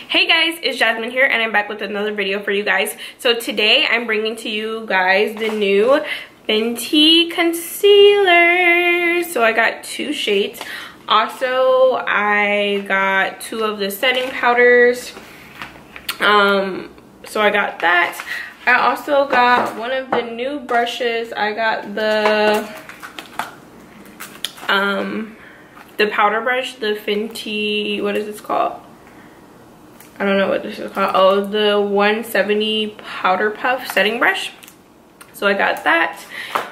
Hey guys, it's Jasmine here and I'm back with another video for you guys. So today I'm bringing to you guys the new Fenty concealer. So I got two shades. Also, I got two of the setting powders. So I got that. I also got one of the new brushes. I got the powder brush, the Fenty, what is this called? I don't know what this is called. Oh, the 170 powder puff setting brush. So I got that.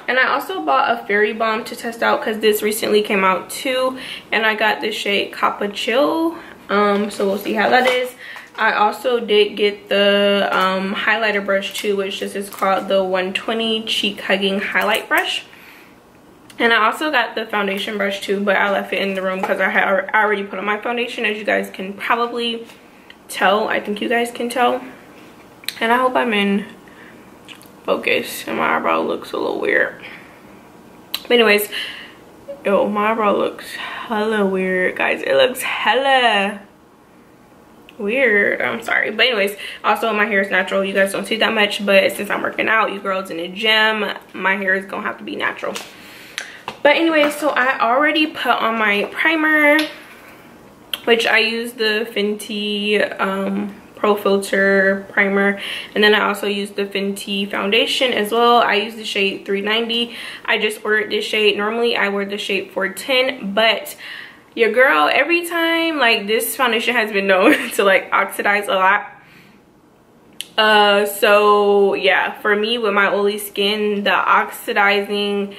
And I also bought a fairy balm to test out because this recently came out too. And I got the shade Coppa Chill. So we'll see how that is. I also did get the highlighter brush too, which this is called the 120 Cheek Hugging Highlight Brush. And I also got the foundation brush too, but I left it in the room because I already put on my foundation, as you guys can probably tell. I think you guys can tell. And I hope I'm in focus and my eyebrow looks a little weird. But anyways, yo, my eyebrow looks hella weird, guys. It looks hella weird. I'm sorry. But anyways, also my hair is natural. You guys don't see that much, but since I'm working out, you girls in the gym, my hair is gonna have to be natural. But anyway, so I already put on my primer, which I use the Fenty Pro Filter primer, and then I also use the Fenty foundation as well. I use the shade 390. I just ordered this shade. Normally I wear the shade 410, but your girl, every time, like, this foundation has been known to like oxidize a lot. So yeah, for me with my oily skin, the oxidizing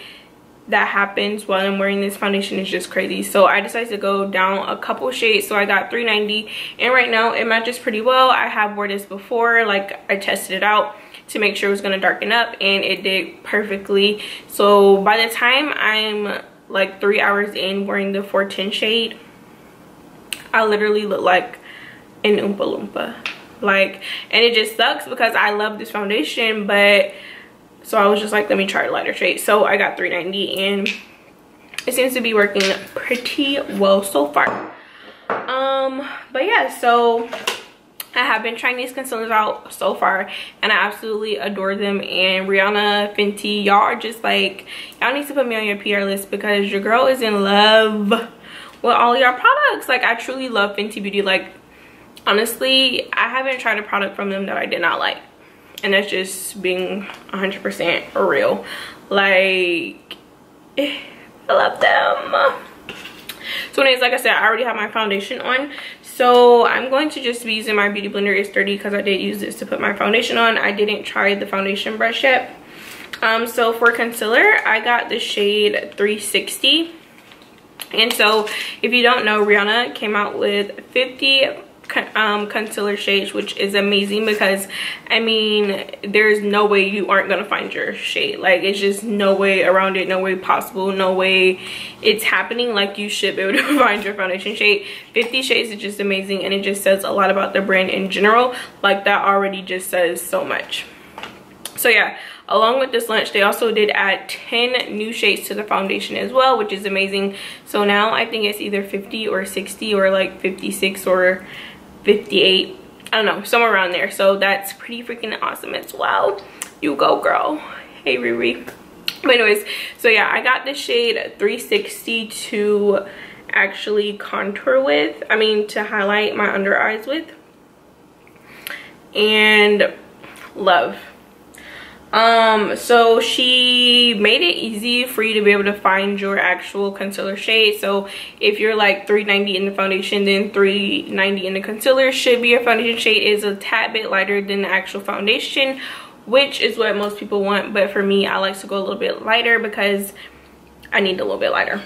that happens while I'm wearing this foundation is just crazy. So I decided to go down a couple shades. So I got 390, and right now it matches pretty well. I have worn this before, like I tested it out to make sure it was gonna darken up, and it did perfectly. So by the time I'm like 3 hours in wearing the 410 shade, I literally look like an Oompa Loompa. Like, and it just sucks because I love this foundation, but so I was just like, let me try a lighter shade. So I got 390, and it seems to be working pretty well so far. But yeah, so I have been trying these concealers out so far, and I absolutely adore them. And Rihanna, Fenty, y'all are just like, y'all need to put me on your PR list because your girl is in love with all your products. Like, I truly love Fenty Beauty. Like, honestly, I haven't tried a product from them that I did not like. And that's just being 100% real. Like, I love them. So anyways, like I said, I already have my foundation on. So I'm going to just be using my Beauty Blender. It's dirty because I did use this to put my foundation on. I didn't try the foundation brush yet. So for concealer, I got the shade 360. And so if you don't know, Rihanna came out with 50 concealer shades, which is amazing because I mean, there's no way you aren't gonna find your shade. Like, it's just no way around it, no way possible, no way it's happening. Like, you should be able to find your foundation shade. 50 shades is just amazing, and it just says a lot about the brand in general. Like, that already just says so much. So yeah, along with this lunch, they also did add 10 new shades to the foundation as well, which is amazing. So now I think it's either 50 or 60 or like 56 or 58, I don't know, somewhere around there. So that's pretty freaking awesome as well. You go, girl. Hey, Riri. But anyways, so yeah, I got the shade 360 to actually contour with, I mean, to highlight my under eyes with, and love. So she made it easy for you to be able to find your actual concealer shade. So if you're like 390 in the foundation, then 390 in the concealer should be your foundation shade. Is a tad bit lighter than the actual foundation, which is what most people want. But for me, I like to go a little bit lighter because I need a little bit lighter.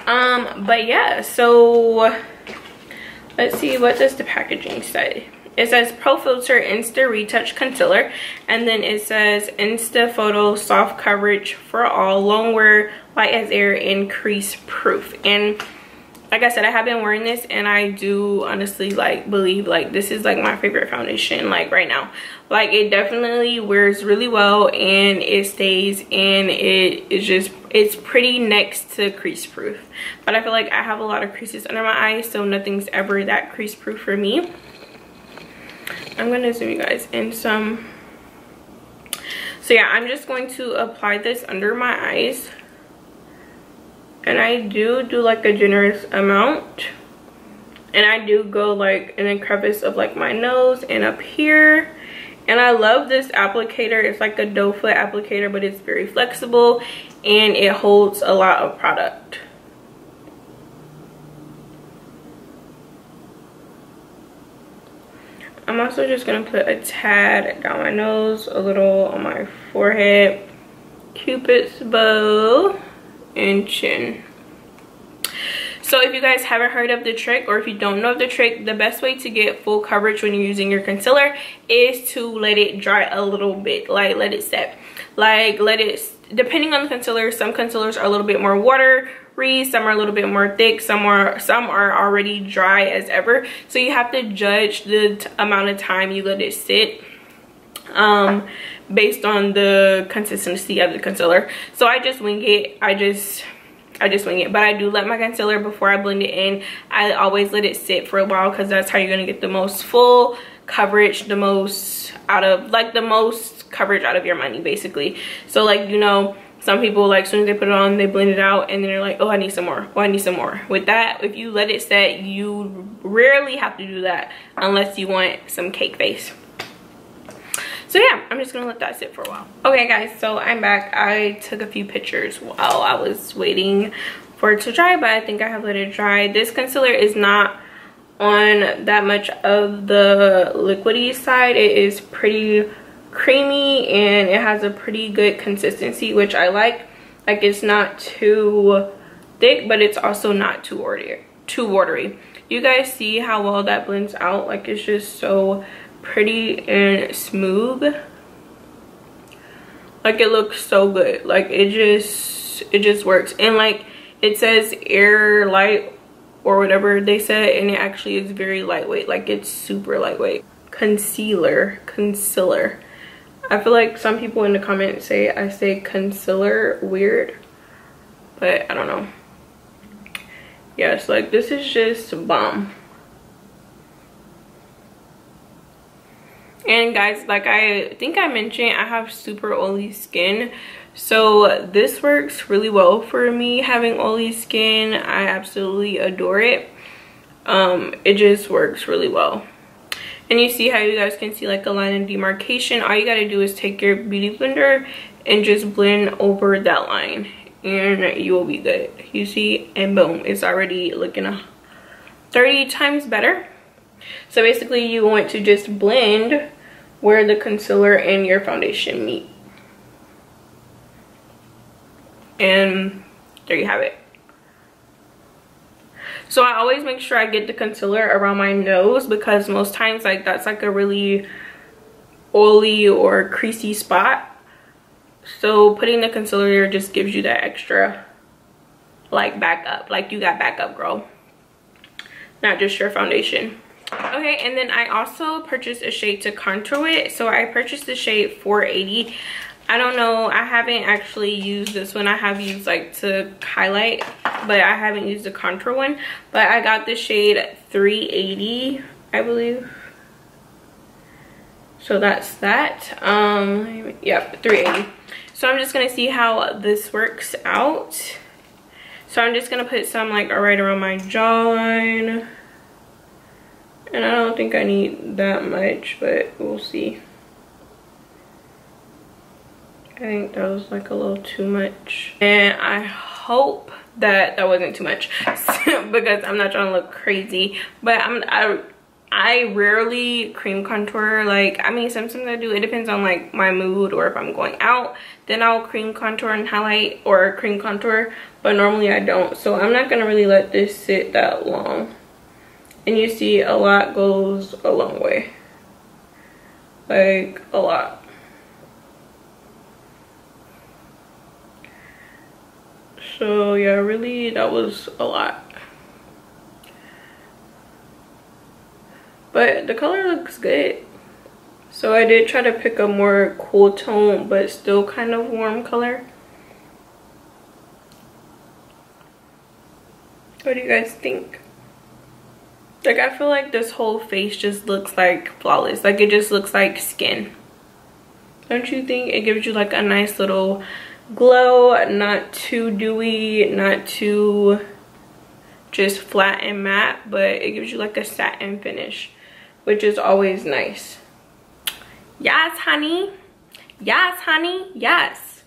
But yeah, so let's see, what does the packaging say? It says Pro Filter Insta Retouch Concealer, and then it says Insta Photo Soft Coverage for All, Long Wear, Light as Air, and Crease Proof. And like I said, I have been wearing this, and I do honestly like believe like this is like my favorite foundation like right now. Like it definitely wears really well, and it stays, and it's pretty next to crease proof. But I feel like I have a lot of creases under my eyes, so nothing's ever that crease proof for me. I'm gonna zoom you guys in some. So yeah, I'm just going to apply this under my eyes. And I do like a generous amount. And I do go like in the crevice of like my nose and up here. And I love this applicator. It's like a doe foot applicator, but it's very flexible and it holds a lot of product. I'm also just gonna put a tad down my nose, a little on my forehead, Cupid's bow, and chin. So if you guys haven't heard of the trick, or if you don't know the trick, the best way to get full coverage when you're using your concealer is to let it dry a little bit. Like let it set. Like let it, depending on the concealer, some concealers are a little bit more watery, some are a little bit more thick, some are already dry as ever. So you have to judge the amount of time you let it sit based on the consistency of the concealer. So I just wing it. I just wing it, but I do let my concealer, before I blend it in, I always let it sit for a while, because that's how you're gonna get the most full coverage, the most coverage out of your money basically. So like, you know, some people like as soon as they put it on, they blend it out, and then they're like, oh, I need some more, oh, I need some more. With that, if you let it set, you rarely have to do that unless you want some cake face. So yeah, I'm just gonna let that sit for a while. Okay guys, so I'm back. I took a few pictures while I was waiting for it to dry, but I think I have let it dry. This concealer is not on that much of the liquidy side. It is pretty creamy, and it has a pretty good consistency, which I like. Like it's not too thick, but it's also not too watery. You guys see how well that blends out? Like it's just so pretty and smooth. Like it looks so good. Like it just works. And like it says air light or whatever they said, and it actually is very lightweight. Like it's super lightweight. Concealer. I feel like some people in the comments say I say concealer weird, but I don't know. Yes, like this is just bomb. And guys, like I think I mentioned, I have super oily skin, so this works really well for me. Having oily skin, I absolutely adore it. It just works really well. And you see how you guys can see like a line of demarcation. All you gotta do is take your beauty blender and just blend over that line, and you will be good. You see, and boom, it's already looking 30 times better. So basically you want to just blend where the concealer and your foundation meet, and there you have it. So I always make sure I get the concealer around my nose, because most times like that's like a really oily or creasy spot. So putting the concealer there just gives you that extra like backup. Like you got backup, girl, not just your foundation. Okay, and then I also purchased a shade to contour with. So I purchased the shade 480. I don't know, I haven't actually used this one. I have used like to highlight, but I haven't used the contour one. But I got the shade 380, I believe. So that's that. Yep, 380. So I'm just gonna see how this works out. So I'm just gonna put some like right around my jawline. And I don't think I need that much, but we'll see. I think that was like a little too much. And I hope that that wasn't too much because I'm not trying to look crazy. But I rarely cream contour. Like, I mean, sometimes I do. It depends on like my mood, or if I'm going out, then I'll cream contour and highlight, or cream contour. But normally I don't. So I'm not gonna really let this sit that long. And you see, a lot goes a long way. Like, a lot. So yeah, really, that was a lot. but the color looks good. So I did try to pick a more cool tone but still kind of warm color. What do you guys think? Like, I feel like this whole face just looks like flawless. Like, it just looks like skin. Don't you think? It gives you like a nice little glow, not too dewy, not too just flat and matte, but it gives you like a satin finish, which is always nice. Yes, honey. Yes, honey. Yes.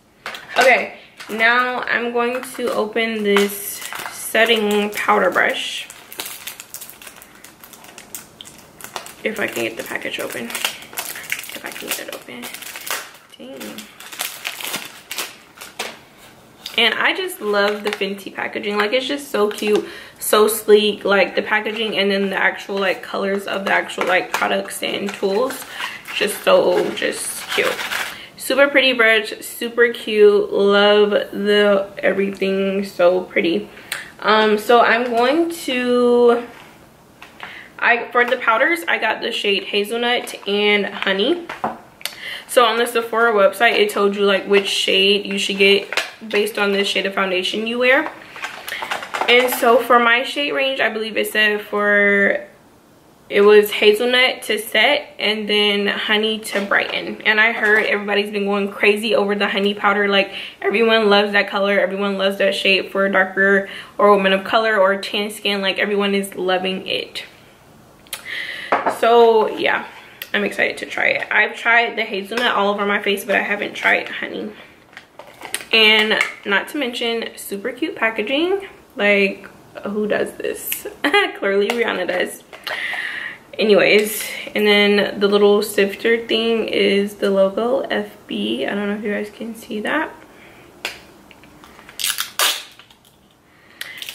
Okay, now I'm going to open this setting powder brush. If I can get the package open. If I can get it open. Dang. And I just love the Fenty packaging. Like, it's just so cute, so sleek. Like, the packaging and then the actual like colors of the actual like products and tools, just so just cute. Super pretty brush, super cute. Love the everything, so pretty. So I'm going to, for the powders, I got the shade Hazelnut and Honey. So on the Sephora website, it told you like which shade you should get based on the shade of foundation you wear. And so for my shade range, I believe it said it was Hazelnut to set and then Honey to brighten. And I heard everybody's been going crazy over the Honey powder. Like, everyone loves that color, everyone loves that shade for darker or women of color or tan skin. Like, everyone is loving it. So yeah, I'm excited to try it. I've tried the Hazelnut all over my face, but I haven't tried Honey. And not to mention, super cute packaging. Like, who does this? Clearly Rihanna does. Anyways, and then the little sifter thing is the logo FB. I don't know if you guys can see that.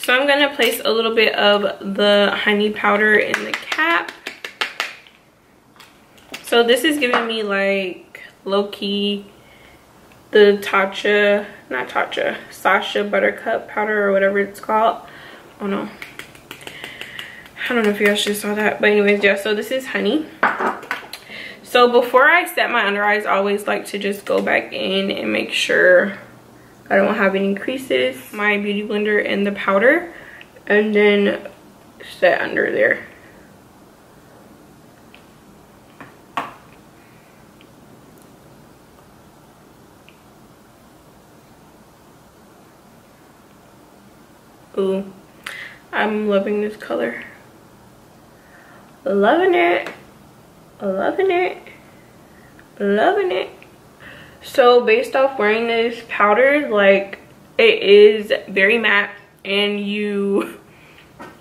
So I'm gonna place a little bit of the Honey powder in the cap. So this is giving me like low-key the Sasha Buttercup powder or whatever it's called. Oh no, I don't know if you guys just saw that, but anyways, yeah, so this is Honey. So before I set my under eyes, I always like to just go back in and make sure I don't have any creases, my beauty blender and the powder, and then set under there. Ooh, I'm loving this color. Loving it, loving it, loving it. So based off wearing this powder, like, it is very matte and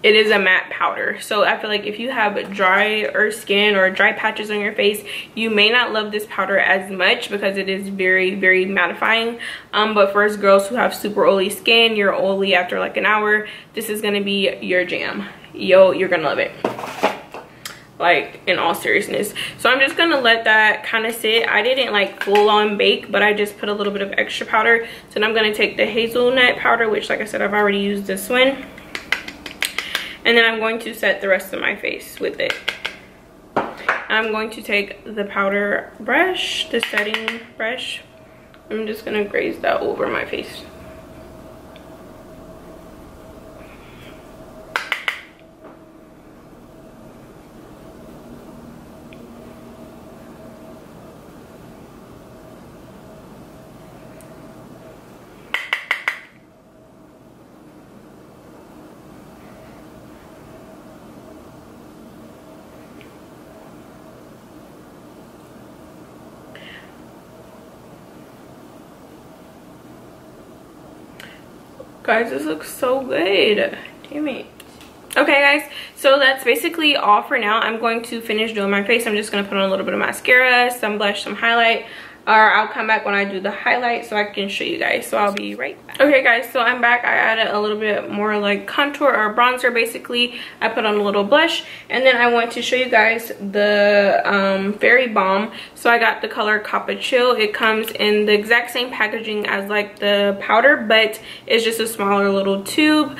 it is a matte powder. So I feel like if you have drier skin or dry patches on your face, you may not love this powder as much because it is very, very mattifying. But for us girls who have super oily skin, you're oily after like an hour, this is gonna be your jam. Yo, you're gonna love it. Like, in all seriousness. So I'm just gonna let that kind of sit. I didn't like full on bake, but I just put a little bit of extra powder. So then I'm gonna take the Hazelnut powder, which like I said, I've already used this one. And then I'm going to set the rest of my face with it. I'm going to take the powder brush, the setting brush. I'm just gonna graze that over my face. Guys, this looks so good. Damn it. Okay guys, so that's basically all for now. I'm going to finish doing my face. I'm just going to put on a little bit of mascara, some blush, some highlight, or I'll come back when I do the highlight so I can show you guys. So I'll be right back. Okay guys, so I'm back. I added a little bit more like contour or bronzer basically. I put on a little blush, and then I want to show you guys the Fairy Balm. So I got the color Coppa Chill. It comes in the exact same packaging as like the powder, but it's just a smaller little tube.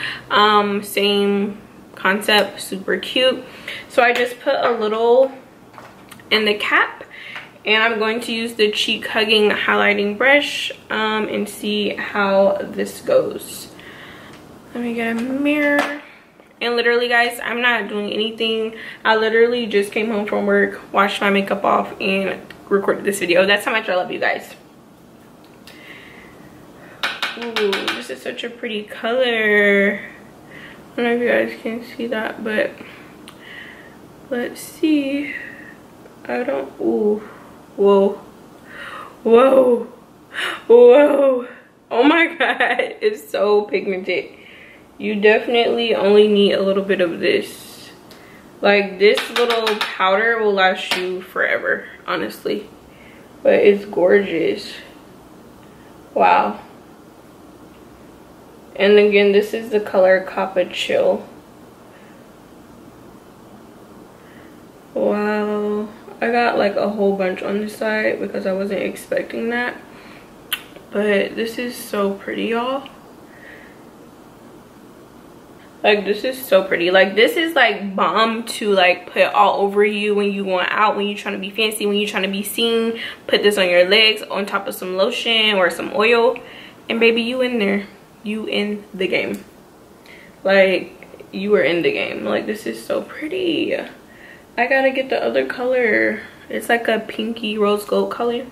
Same concept, super cute. So I just put a little in the cap, and I'm going to use the cheek hugging highlighting brush and see how this goes. Let me get a mirror. And literally guys, I'm not doing anything. I literally just came home from work, washed my makeup off, and recorded this video. That's how much I love you guys. Ooh, this is such a pretty color. I don't know if you guys can see that, but let's see. I don't, ooh, whoa, whoa, whoa. Oh my god, it's so pigmented. You definitely only need a little bit of this. Like, this little powder will last you forever, honestly. But it's gorgeous. Wow. And again, this is the color Coppa Chill. Wow. I got like a whole bunch on this side because I wasn't expecting that. But this is so pretty, y'all. Like, this is so pretty. Like, this is like bomb to like put all over you when you going out, when you're trying to be fancy, when you're trying to be seen. Put this on your legs on top of some lotion or some oil, and baby, you in there. You in the game. Like, you are in the game. Like, this is so pretty. I gotta get the other color. It's like a pinky rose gold color.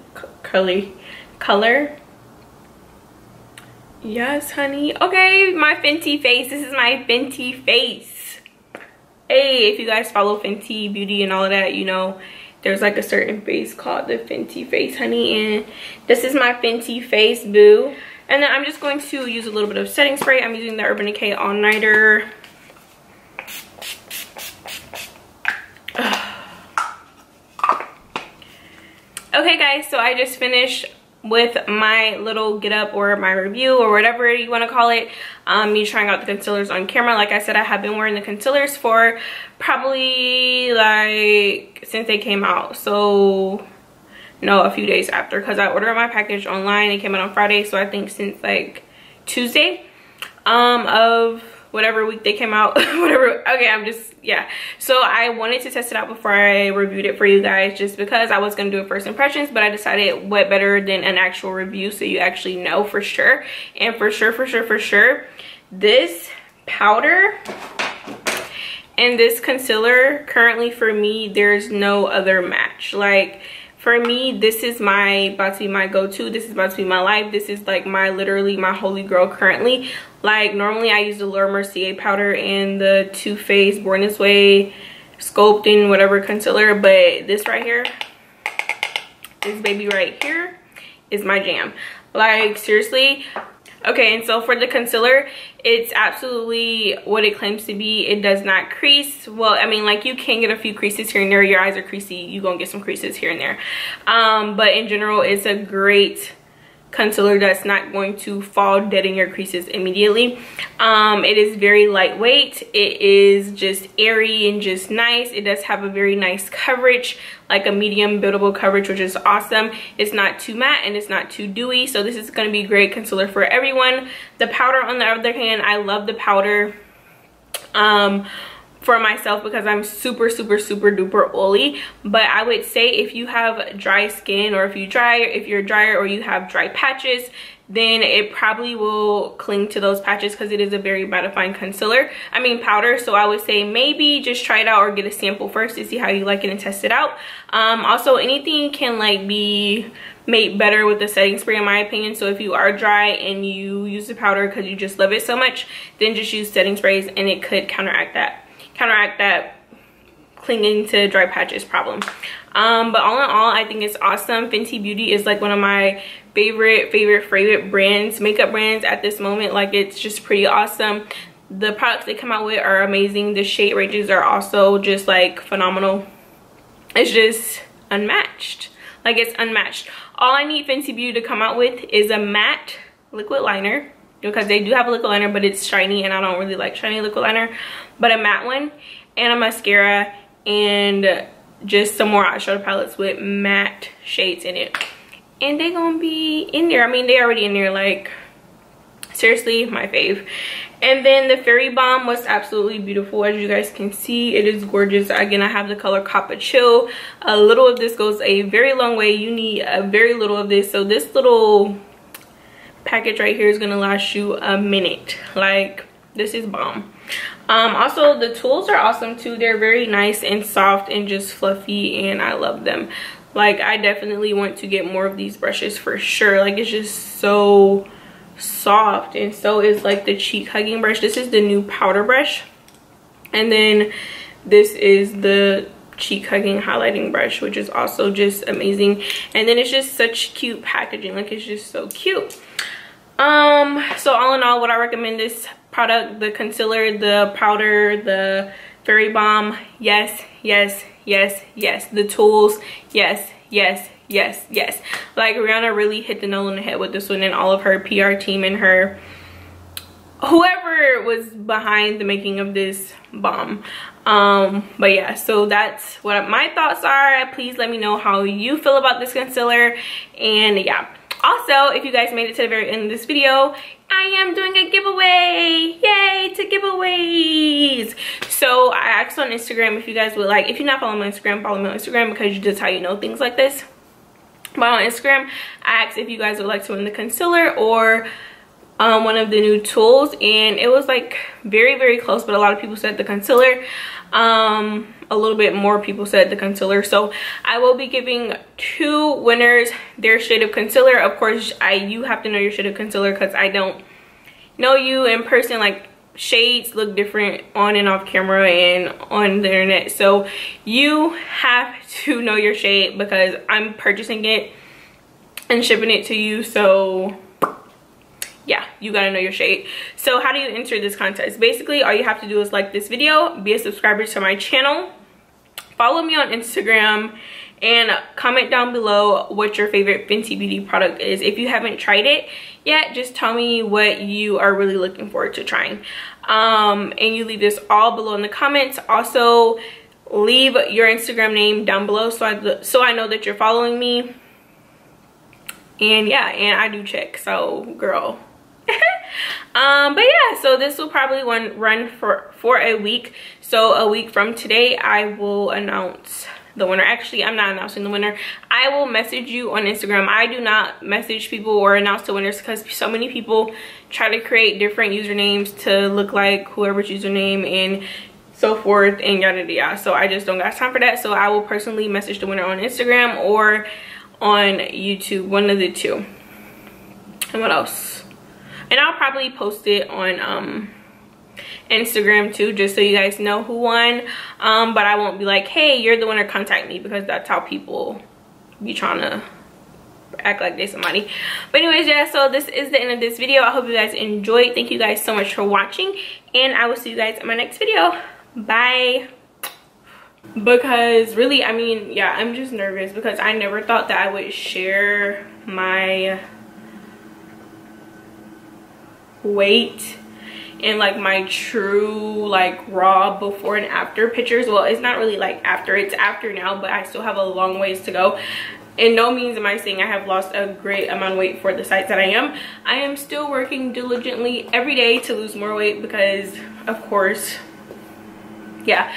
Yes, honey. Okay, my Fenty face. This is my Fenty face. Hey, if you guys follow Fenty Beauty and all of that, you know there's like a certain face called the Fenty face, honey. And this is my Fenty face, boo. And then I'm just going to use a little bit of setting spray. I'm using the Urban Decay All Nighter. Okay guys, so I just finished with my little get up or my review or whatever you want to call it. Me trying out the concealers on camera. Like I said, I have been wearing the concealers for probably like since they came out. So no, a few days after, because I ordered my package online. It came out on Friday, so I think since like Tuesday of whatever week they came out. Whatever. Okay, I'm just, yeah. So I wanted to test it out before I reviewed it for you guys, just because I was gonna do it first impressions, but I decided what better than an actual review, so you actually know for sure. And for sure, this powder and this concealer, currently for me, there's no other match. Like, for me, this is about to be my go-to. This is about to be my life. This is like literally my holy grail currently. Like, normally I use the Laura Mercier powder and the Too Faced Born This Way Sculpting whatever concealer, but this right here, this baby right here is my jam. Like, seriously. Okay, and so for the concealer, it's absolutely what it claims to be. It does not crease. Well, I mean, like, you can get a few creases here and there. Your eyes are creasy, you're gonna get some creases here and there. But in general, it's a great concealer that's not going to fall dead in your creases immediately. It is very lightweight. It is just airy and just nice. It does have a very nice coverage, like a medium buildable coverage, which is awesome. It's not too matte and it's not too dewy, so this is going to be a great concealer for everyone. The powder, on the other hand, I love the powder for myself because I'm super duper oily. But I would say if you have dry skin, or if you're drier or you have dry patches, then it probably will cling to those patches because it is a very mattifying powder. So I would say maybe just try it out or get a sample first to see how you like it and test it out. Also, anything can like be made better with the setting spray, in my opinion. So if you are dry and you use the powder because you just love it so much, then just use setting sprays and it could counteract that clinging to dry patches problem. But all in all, I think it's awesome. Fenty Beauty is like one of my favorite brands, makeup brands at this moment. Like, it's just pretty awesome. The products they come out with are amazing. The shade ranges are also just like phenomenal. It's just unmatched. Like, it's unmatched. All I need Fenty Beauty to come out with is a matte liquid liner, because they do have a liquid liner, but it's shiny and I don't really like shiny liquid liner. But a matte one, and a mascara, and just some more eyeshadow palettes with matte shades in it. And they're gonna be in there. I mean, they already in there. Like, seriously my fave. And then the Fairy Balm was absolutely beautiful. As you guys can see, it is gorgeous. Again, I have the color Coppa Chill. A little of this goes a very long way. You need a very little of this. So this little package right here is gonna last you a minute. Like, this is bomb. Also, the tools are awesome too. They're very nice and soft and just fluffy, and I love them. Like, I definitely want to get more of these brushes for sure. Like, it's just so soft, and so is like the cheek hugging brush. This is the new powder brush, and then this is the cheek hugging highlighting brush, which is also just amazing. And then it's just such cute packaging. Like, it's just so cute. So all in all, would I recommend this product? The concealer, the powder, the Fairy Balm? Yes, yes, yes, yes. The tools? Yes, yes, yes, yes. Like, Rihanna really hit the nail on the head with this one, and all of her PR team and her whoever was behind the making of this bomb. But yeah, so that's what my thoughts are. Please let me know how you feel about this concealer. And yeah, also, if you guys made it to the very end of this video, I am doing a giveaway. Yay to giveaways. So I asked on Instagram if you guys would like, if you're not following me on Instagram, follow me on Instagram, because just how you know things like this. But on Instagram, I asked if you guys would like to win the concealer or one of the new tools, and it was like very, very close, but a lot of people said the concealer. A little bit more people said the concealer. So I will be giving 2 winners their shade of concealer. Of course, you have to know your shade of concealer, because I don't know you in person. Like, shades look different on and off camera and on the internet, so you have to know your shade, because I'm purchasing it and shipping it to you. So yeah, you gotta know your shade. So how do you enter this contest? Basically, all you have to do is like this video, be a subscriber to my channel, follow me on Instagram, and comment down below what your favorite Fenty Beauty product is. If you haven't tried it yet, just tell me what you are really looking forward to trying. And you leave this all below in the comments. Also, leave your Instagram name down below so I know that you're following me. And yeah, and I do check, so girl. But yeah, so this will probably run for a week. So a week from today, I will announce the winner. Actually, I'm not announcing the winner. I will message you on Instagram. I do not message people or announce the winners, because so many people try to create different usernames to look like whoever's username and so forth and yada yada yada. So I just don't got time for that. So I will personally message the winner on Instagram or on YouTube, one of the two. And what else? And I'll probably post it on Instagram too, just so you guys know who won. But I won't be like, hey, you're the winner, contact me, because that's how people be trying to act like they're somebody. But anyways, yeah, so this is the end of this video. I hope you guys enjoyed. Thank you guys so much for watching, and I will see you guys in my next video. Bye. Because really, I mean, yeah, I'm just nervous because I never thought that I would share my weight and like my true like raw before and after pictures. Well, it's not really like after, it's after now, but I still have a long ways to go. In no means am I saying I have lost a great amount of weight for the size that I am. I am still working diligently every day to lose more weight, because of course, yeah.